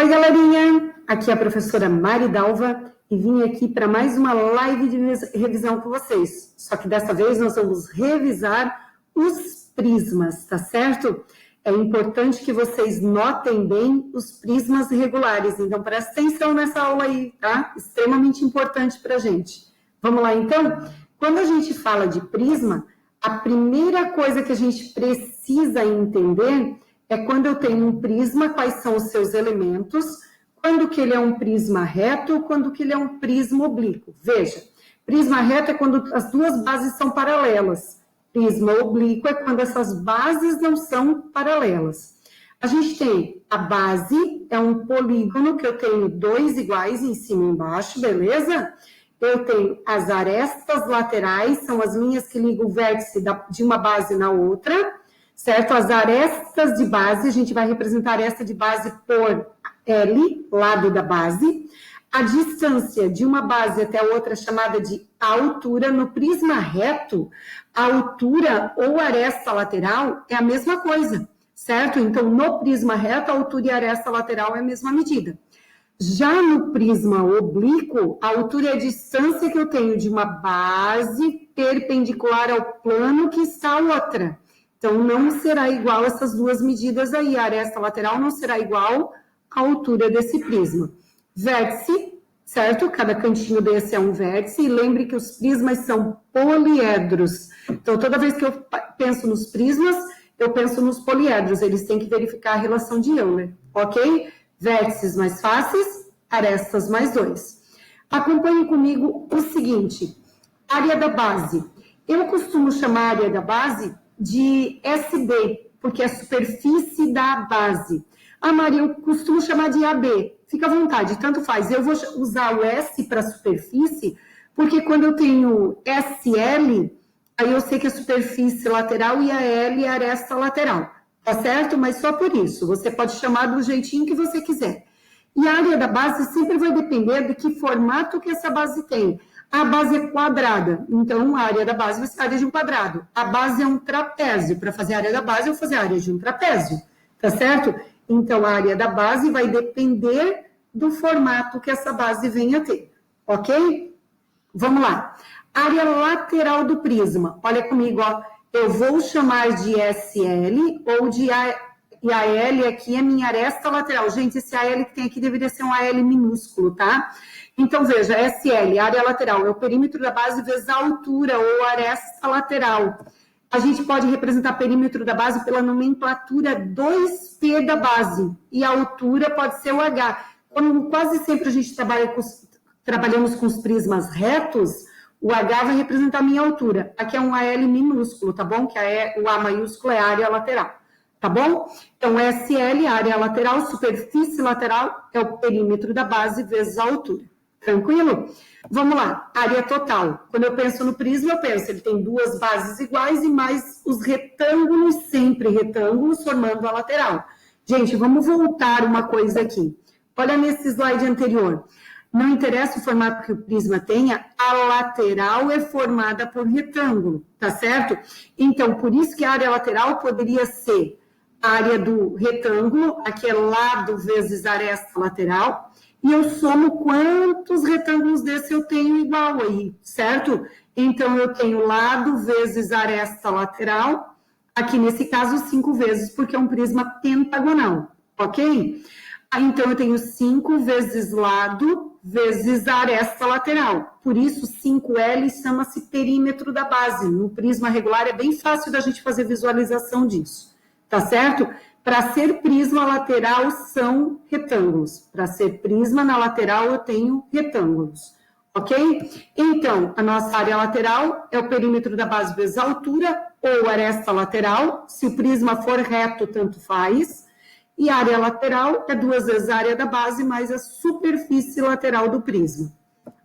Oi, galerinha! Aqui é a professora Mari Dalva e vim aqui para mais uma live de revisão com vocês. Só que dessa vez nós vamos revisar os prismas, tá certo? É importante que vocês notem bem os prismas regulares, então presta atenção nessa aula aí, tá? Extremamente importante para a gente. Vamos lá, então? Quando a gente fala de prisma, a primeira coisa que a gente precisa entender é quando eu tenho um prisma, quais são os seus elementos, quando que ele é um prisma reto, quando que ele é um prisma oblíquo. Veja, prisma reto é quando as duas bases são paralelas. Prisma oblíquo é quando essas bases não são paralelas. A gente tem a base, é um polígono que eu tenho dois iguais em cima e embaixo, beleza? Eu tenho as arestas laterais, são as linhas que ligam o vértice de uma base na outra, certo? As arestas de base, a gente vai representar a aresta de base por L, lado da base. A distância de uma base até a outra é chamada de altura. No prisma reto, a altura ou aresta lateral é a mesma coisa, certo? Então, no prisma reto, a altura e a aresta lateral é a mesma medida. Já no prisma oblíquo, a altura é a distância que eu tenho de uma base perpendicular ao plano que está a outra. Então, não será igual essas duas medidas aí. A aresta lateral não será igual à altura desse prisma. Vértice, certo? Cada cantinho desse é um vértice. E lembre que os prismas são poliedros. Então, toda vez que eu penso nos prismas, eu penso nos poliedros. Eles têm que verificar a relação de Euler, ok? Vértices mais fáceis, arestas mais 2. Acompanhe comigo o seguinte. Área da base. Eu costumo chamar a área da base de SB, porque é a superfície da base. Ah, Maria, eu costumo chamar de AB. Fica à vontade, tanto faz. Eu vou usar o S para superfície, porque quando eu tenho SL, aí eu sei que é a superfície lateral e a L é a aresta lateral. Tá certo? Mas só por isso. Você pode chamar do jeitinho que você quiser. E a área da base sempre vai depender de que formato que essa base tem. A base é quadrada, então a área da base vai ser a área de um quadrado. A base é um trapézio. Para fazer a área da base, eu vou fazer a área de um trapézio. Tá certo? Então, a área da base vai depender do formato que essa base venha a ter. Ok? Vamos lá. Área lateral do prisma. Olha comigo, ó. Eu vou chamar de SL ou de A, e a L aqui é minha aresta lateral. Gente, esse AL que tem aqui deveria ser um AL minúsculo, tá? Então, veja, SL, área lateral, é o perímetro da base vezes a altura ou aresta lateral. A gente pode representar perímetro da base pela nomenclatura 2P da base. E a altura pode ser o H. Como quase sempre a gente trabalhamos com os prismas retos, o H vai representar a minha altura. Aqui é um AL minúsculo, tá bolo? Que o A maiúsculo é a área lateral, tá bom? Então, SL, área lateral, superfície lateral, é o perímetro da base vezes a altura. Tranquilo? Vamos lá, área total. Quando eu penso no prisma, eu penso, ele tem duas bases iguais e mais os retângulos, sempre retângulos, formando a lateral. Gente, vamos voltar uma coisa aqui. Olha nesse slide anterior. Não interessa o formato que o prisma tenha, a lateral é formada por retângulo, tá certo? Então, por isso que a área lateral poderia ser a área do retângulo, aqui é lado vezes aresta lateral, e eu somo quantos retângulos desse eu tenho igual aí, certo? Então, eu tenho lado vezes aresta lateral, aqui nesse caso 5 vezes, porque é um prisma pentagonal, ok? Então, eu tenho 5 vezes lado vezes a aresta lateral. Por isso, 5L chama-se perímetro da base. No prisma regular é bem fácil da gente fazer visualização disso, tá certo? Para ser prisma lateral são retângulos. Para ser prisma na lateral eu tenho retângulos, ok? Então, a nossa área lateral é o perímetro da base vezes a altura ou aresta lateral. Se o prisma for reto, tanto faz. E a área lateral é 2 vezes a área da base mais a superfície lateral do prisma.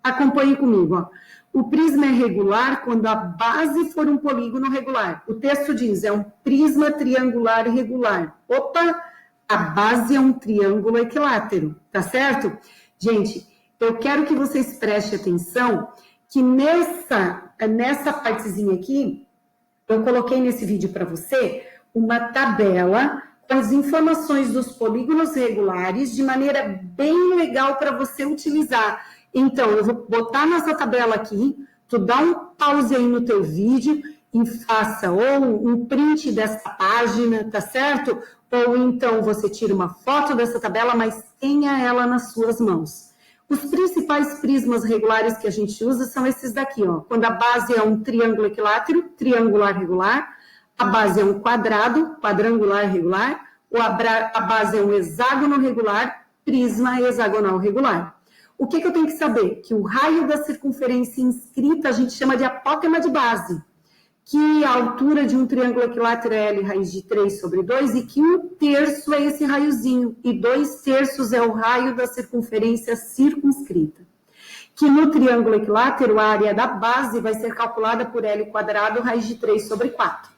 Acompanhe comigo, ó. O prisma é regular quando a base for um polígono regular. O texto diz, é um prisma triangular regular. Opa, a base é um triângulo equilátero, tá certo? Gente, eu quero que vocês prestem atenção que nessa partezinha aqui, eu coloquei nesse vídeo para você uma tabela as informações dos polígonos regulares de maneira bem legal para você utilizar. Então, eu vou botar nessa tabela aqui, tu dá um pause aí no teu vídeo e faça ou um print dessa página, tá certo? Ou então você tira uma foto dessa tabela, mas tenha ela nas suas mãos. Os principais prismas regulares que a gente usa são esses daqui, ó. Quando a base é um triângulo equilátero, triangular regular, a base é um quadrado, quadrangular regular, ou a base é um hexágono regular, prisma hexagonal regular. O que eu tenho que saber? Que o raio da circunferência inscrita a gente chama de apótema de base, que a altura de um triângulo equilátero é L raiz de 3 sobre 2 e que 1/3 é esse raiozinho e 2/3 é o raio da circunferência circunscrita. Que no triângulo equilátero a área da base vai ser calculada por L quadrado raiz de 3 sobre 4.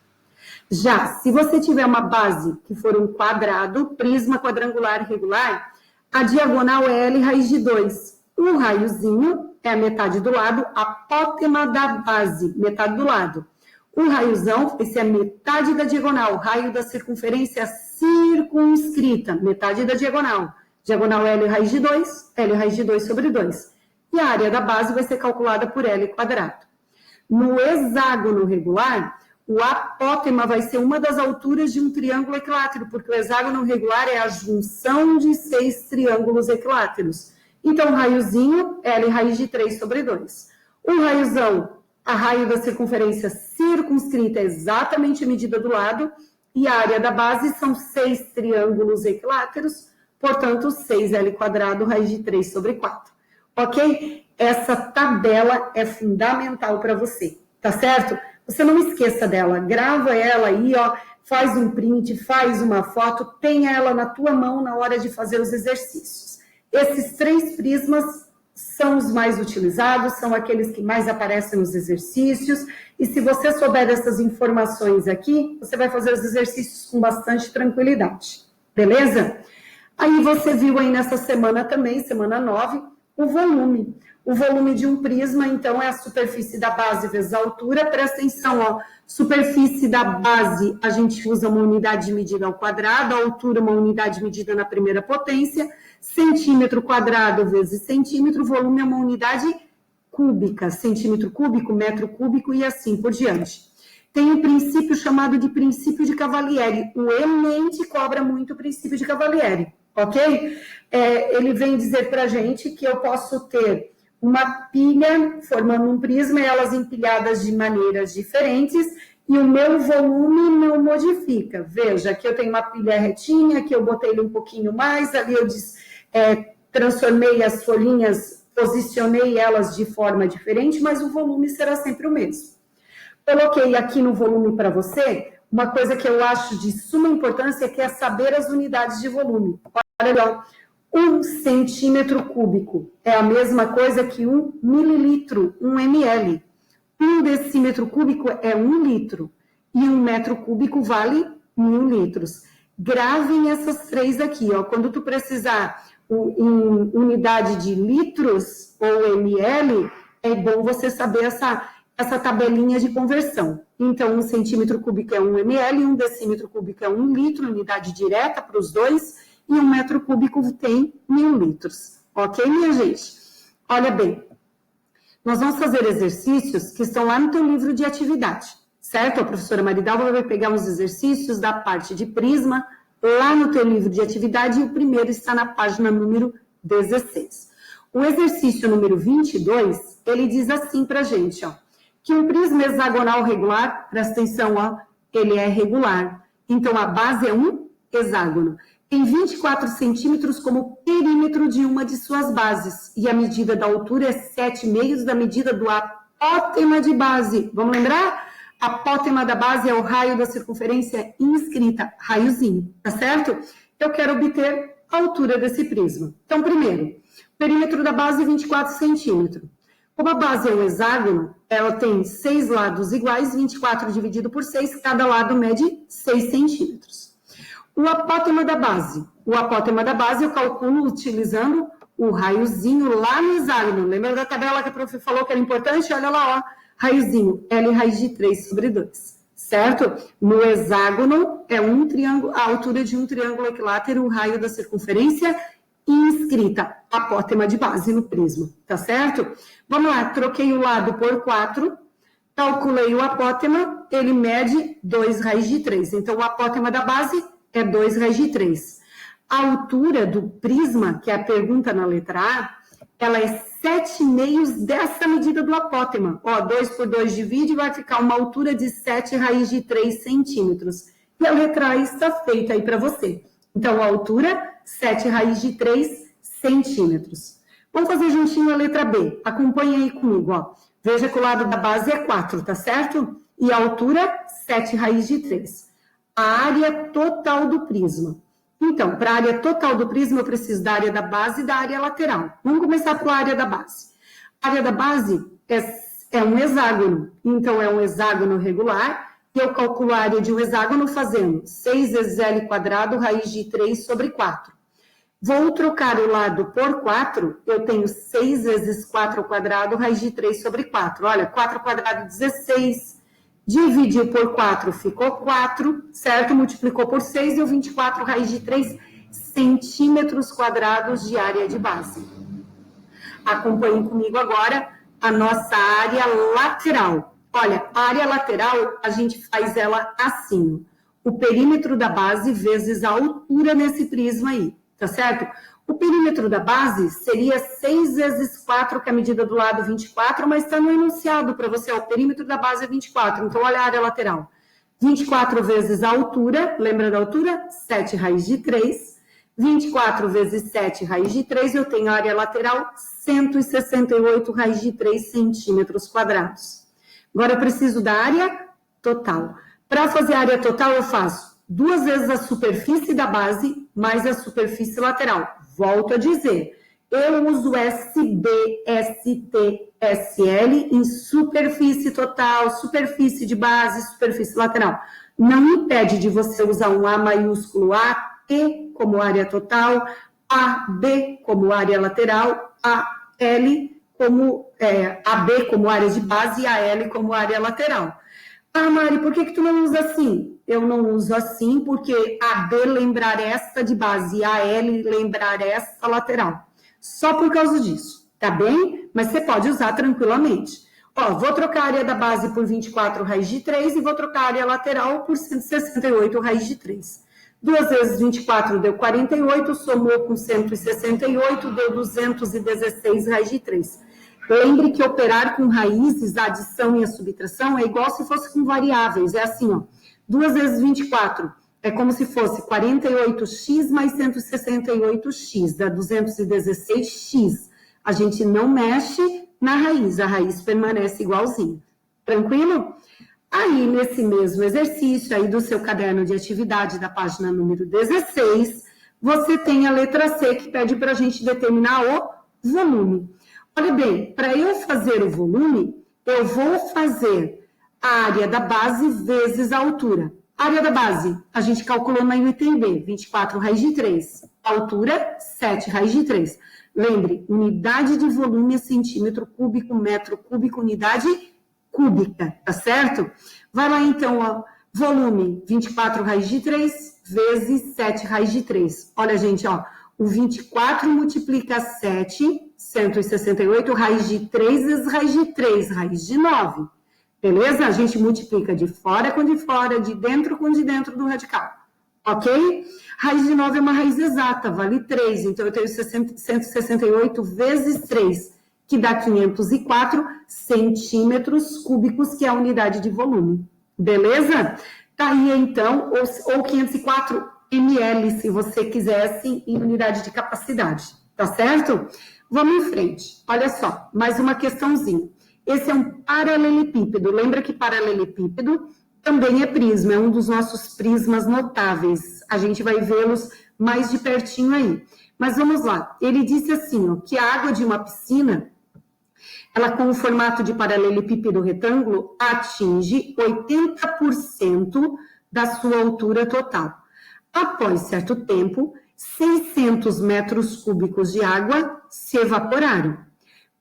Já, se você tiver uma base que for um quadrado, prisma quadrangular regular, a diagonal é L raiz de 2. O raiozinho é a metade do lado, apótema da base, metade do lado. O raiozão, esse é metade da diagonal, raio da circunferência circunscrita, metade da diagonal. Diagonal L raiz de 2, L raiz de 2 sobre 2. E a área da base vai ser calculada por L quadrado. No hexágono regular, o apótema vai ser uma das alturas de um triângulo equilátero, porque o hexágono regular é a junção de 6 triângulos equiláteros. Então, o raiozinho, L raiz de 3 sobre 2. O raiozão, a raio da circunferência circunscrita é exatamente a medida do lado, e a área da base são 6 triângulos equiláteros, portanto, 6L quadrado raiz de 3 sobre 4. Ok? Essa tabela é fundamental para você, tá certo? Você não esqueça dela, grava ela aí, ó, faz um print, faz uma foto, tenha ela na tua mão na hora de fazer os exercícios. Esses 3 prismas são os mais utilizados, são aqueles que mais aparecem nos exercícios, e se você souber dessas informações aqui, você vai fazer os exercícios com bastante tranquilidade, beleza? Aí você viu aí nessa semana também, semana 9, o volume. O volume de um prisma, então, é a superfície da base vezes a altura. Presta atenção, ó, superfície da base, a gente usa uma unidade de medida ao quadrado, a altura uma unidade de medida na primeira potência, centímetro quadrado vezes centímetro, volume é uma unidade cúbica, centímetro cúbico, metro cúbico e assim por diante. Tem um princípio chamado de princípio de Cavalieri. O Enem cobra muito o princípio de Cavalieri, ok? Ele vem dizer para a gente que eu posso ter uma pilha formando um prisma e elas empilhadas de maneiras diferentes e o meu volume não modifica. Veja, aqui eu tenho uma pilha retinha, aqui eu botei ele um pouquinho mais, ali eu transformei as folhinhas, posicionei elas de forma diferente, mas o volume será sempre o mesmo. Coloquei aqui no volume para você uma coisa que eu acho de suma importância, que é saber as unidades de volume. Olha, 1 centímetro cúbico é a mesma coisa que 1 mililitro, 1 ml. 1 decímetro cúbico é 1 litro. E 1 metro cúbico vale 1000 litros. Gravem essas 3 aqui, ó. Quando tu precisar em unidade de litros ou ml, é bom você saber essa tabelinha de conversão. Então, 1 centímetro cúbico é 1 ml, 1 decímetro cúbico é 1 litro, unidade direta para os dois, e 1 metro cúbico tem 1000 litros. Ok, minha gente? Olha bem, nós vamos fazer exercícios que estão lá no teu livro de atividade, certo? A professora Maridalva vai pegar uns exercícios da parte de prisma lá no teu livro de atividade e o primeiro está na página número 16. O exercício número 22, ele diz assim pra gente, ó, que um prisma hexagonal regular, presta atenção, ó, ele é regular. Então, a base é um hexágono. Tem 24 centímetros como perímetro de uma de suas bases. E a medida da altura é 7/2 da medida do apótema de base. Vamos lembrar? Apótema da base é o raio da circunferência inscrita, raiozinho, tá certo? Eu quero obter a altura desse prisma. Então, primeiro, perímetro da base 24 centímetros. Como a base é um hexágono, ela tem 6 lados iguais, 24 dividido por 6, cada lado mede 6 centímetros. O apótema da base. O apótema da base eu calculo utilizando o raiozinho lá no hexágono. Lembra da tabela que a prof falou que era importante? Olha lá, ó, raiozinho, L raiz de 3 sobre 2. certo? No hexágono, é um triângulo, a altura de um triângulo equilátero, o raio da circunferência, inscrita apótema de base no prisma, tá certo? Vamos lá, troquei o lado por 4, calculei o apótema, ele mede 2 raiz de 3. Então, o apótema da base é 2 raiz de 3. A altura do prisma, que é a pergunta na letra A, ela é 7/2 dessa medida do apótema. Ó, 2 por 2 divide, vai ficar uma altura de 7 raiz de 3 centímetros. E a letra A está feita aí para você. Então, a altura, 7 raiz de 3 centímetros. Vamos fazer juntinho a letra B. Acompanhe aí comigo, ó. Veja que o lado da base é 4, tá certo? E a altura, 7 raiz de 3. A área total do prisma. Então, para a área total do prisma, eu preciso da área da base e da área lateral. Vamos começar pela área da base. A área da base é um hexágono. Então, é um hexágono regular. E eu calculo a área de um hexágono fazendo 6 vezes L quadrado, raiz de 3 sobre 4. Vou trocar o lado por 4, eu tenho 6 vezes 4 ao quadrado, raiz de 3 sobre 4. Olha, 4 ao quadrado, 16. Dividiu por 4, ficou 4, certo? Multiplicou por 6, deu 24 raiz de 3 centímetros quadrados de área de base. Acompanhem comigo agora a nossa área lateral. Olha, a área lateral, a gente faz ela assim. O perímetro da base vezes a altura nesse prisma aí, tá certo? O perímetro da base seria 6 vezes 4, que é a medida do lado 24, mas está no enunciado para você, ó, o perímetro da base é 24, então olha a área lateral. 24 vezes a altura, lembra da altura? 7 raiz de 3. 24 vezes 7 raiz de 3, eu tenho a área lateral, 168 raiz de 3 centímetros quadrados. Agora eu preciso da área total. Para fazer a área total, eu faço 2 vezes a superfície da base mais a superfície lateral. Volto a dizer, eu uso SB, ST, SL em superfície total, superfície de base, superfície lateral. Não impede de você usar um A maiúsculo AT como área total, AB como área lateral, AL como AB como área de base e AL como área lateral. Ah, Mari, por que tu não usa assim? Eu não uso assim porque AB lembrar esta de base e AL lembrar esta lateral. Só por causa disso, tá bem? Mas você pode usar tranquilamente. Ó, vou trocar a área da base por 24 raiz de 3 e vou trocar a área lateral por 168 raiz de 3. 2 vezes 24 deu 48, somou com 168, deu 216 raiz de 3. Lembre que operar com raízes, a adição e a subtração é igual se fosse com variáveis. É assim, ó. 2 vezes 24 é como se fosse 48x mais 168x, dá 216x. A gente não mexe na raiz, a raiz permanece igualzinha. Tranquilo? Aí, nesse mesmo exercício aí do seu caderno de atividade da página número 16, você tem a letra C que pede para a gente determinar o volume. Olha bem, para eu fazer o volume, eu vou fazer a área da base vezes a altura. A área da base, a gente calculou na UTB, 24 raiz de 3. A altura, 7 raiz de 3. Lembre, unidade de volume é centímetro cúbico, metro cúbico, unidade cúbica, tá certo? Vai lá então, ó, volume, 24 raiz de 3 vezes 7 raiz de 3. Olha, gente, ó, o 24 multiplica 7, 168, raiz de 3 vezes raiz de 3, raiz de 9. Beleza? A gente multiplica de fora com de fora, de dentro com de dentro do radical. Ok? Raiz de 9 é uma raiz exata, vale 3. Então, eu tenho 168 vezes 3, que dá 504 centímetros cúbicos, que é a unidade de volume. Beleza? Tá aí, então, ou 504 ml, se você quisesse, em unidade de capacidade. Tá certo? Vamos em frente. Olha só, mais uma questãozinha. Esse é um paralelepípedo. Lembra que paralelepípedo também é prisma, é um dos nossos prismas notáveis. A gente vai vê-los mais de pertinho aí. Mas vamos lá. Ele disse assim, ó, que a água de uma piscina, ela com o formato de paralelepípedo retângulo, atinge 80% da sua altura total. Após certo tempo, 600 metros cúbicos de água se evaporaram.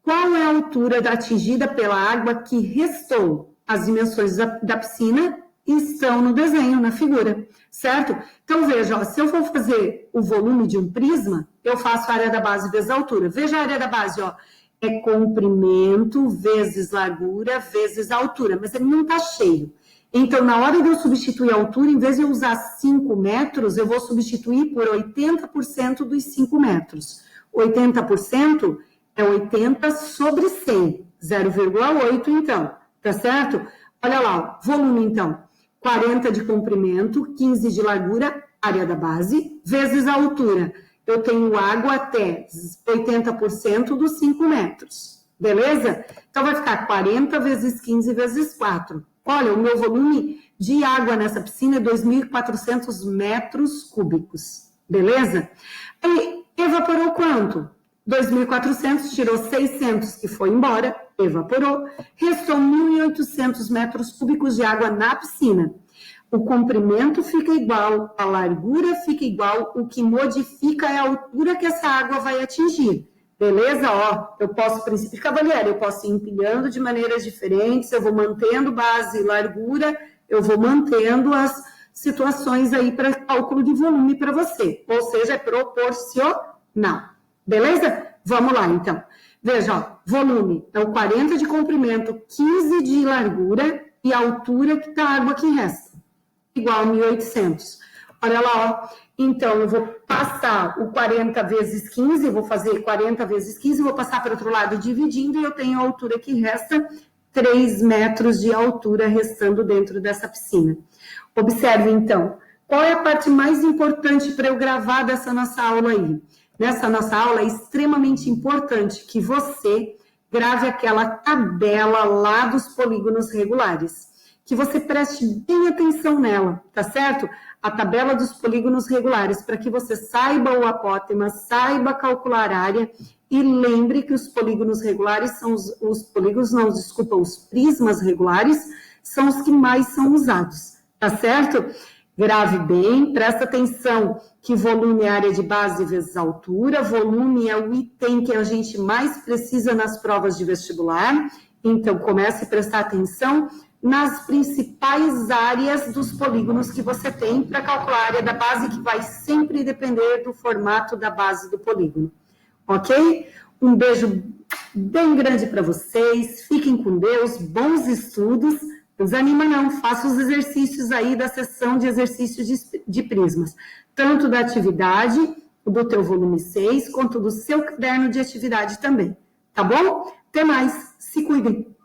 Qual é a altura atingida pela água que restou? As dimensões da piscina estão no desenho, na figura, certo? Então, veja, ó, se eu for fazer o volume de um prisma, eu faço a área da base vezes a altura. Veja a área da base, ó, é comprimento vezes largura vezes altura, mas ele não está cheio. Então, na hora de eu substituir a altura, em vez de eu usar 5 metros, eu vou substituir por 80% dos 5 metros. 80% é 80 sobre 100, 0,8 então, tá certo? Olha lá, ó, volume então, 40 de comprimento, 15 de largura, área da base, vezes a altura. Eu tenho água até 80% dos 5 metros, beleza? Então, vai ficar 40 vezes 15 vezes 4. Olha, o meu volume de água nessa piscina é 2.400 metros cúbicos, beleza? Aí, evaporou quanto? 2.400, tirou 600 que foi embora, evaporou, restou 1.800 metros cúbicos de água na piscina. O comprimento fica igual, a largura fica igual, o que modifica é a altura que essa água vai atingir. Beleza? Ó, eu posso, princípio Cavalieri, eu posso ir empilhando de maneiras diferentes, eu vou mantendo base e largura, eu vou mantendo as situações aí para cálculo de volume para você. Ou seja, é proporcional. Beleza? Vamos lá, então. Veja, ó, volume é o 40 de comprimento, 15 de largura e a altura que da água que resta, igual a 1.800. Olha lá, ó. Então, eu vou passar o 40 vezes 15, vou fazer 40 vezes 15, vou passar para o outro lado dividindo e eu tenho a altura que resta, 3 metros de altura restando dentro dessa piscina. Observe, então, qual é a parte mais importante para eu gravar dessa nossa aula aí? Nessa nossa aula é extremamente importante que você grave aquela tabela lá dos polígonos regulares, que você preste bem atenção nela, tá certo? A tabela dos polígonos regulares, para que você saiba o apótema, saiba calcular a área e lembre que os polígonos regulares são os prismas regulares são os que mais são usados, tá certo? Grave bem, presta atenção que volume é área de base vezes altura, volume é o item que a gente mais precisa nas provas de vestibular, então comece a prestar atenção nas principais áreas dos polígonos que você tem para calcular a área da base, que vai sempre depender do formato da base do polígono, ok? Um beijo bem grande para vocês, fiquem com Deus, bons estudos, não desanima não, faça os exercícios aí da sessão de exercícios de prismas, tanto da atividade, do teu volume 6, quanto do seu caderno de atividade também, tá bom? Até mais, se cuidem!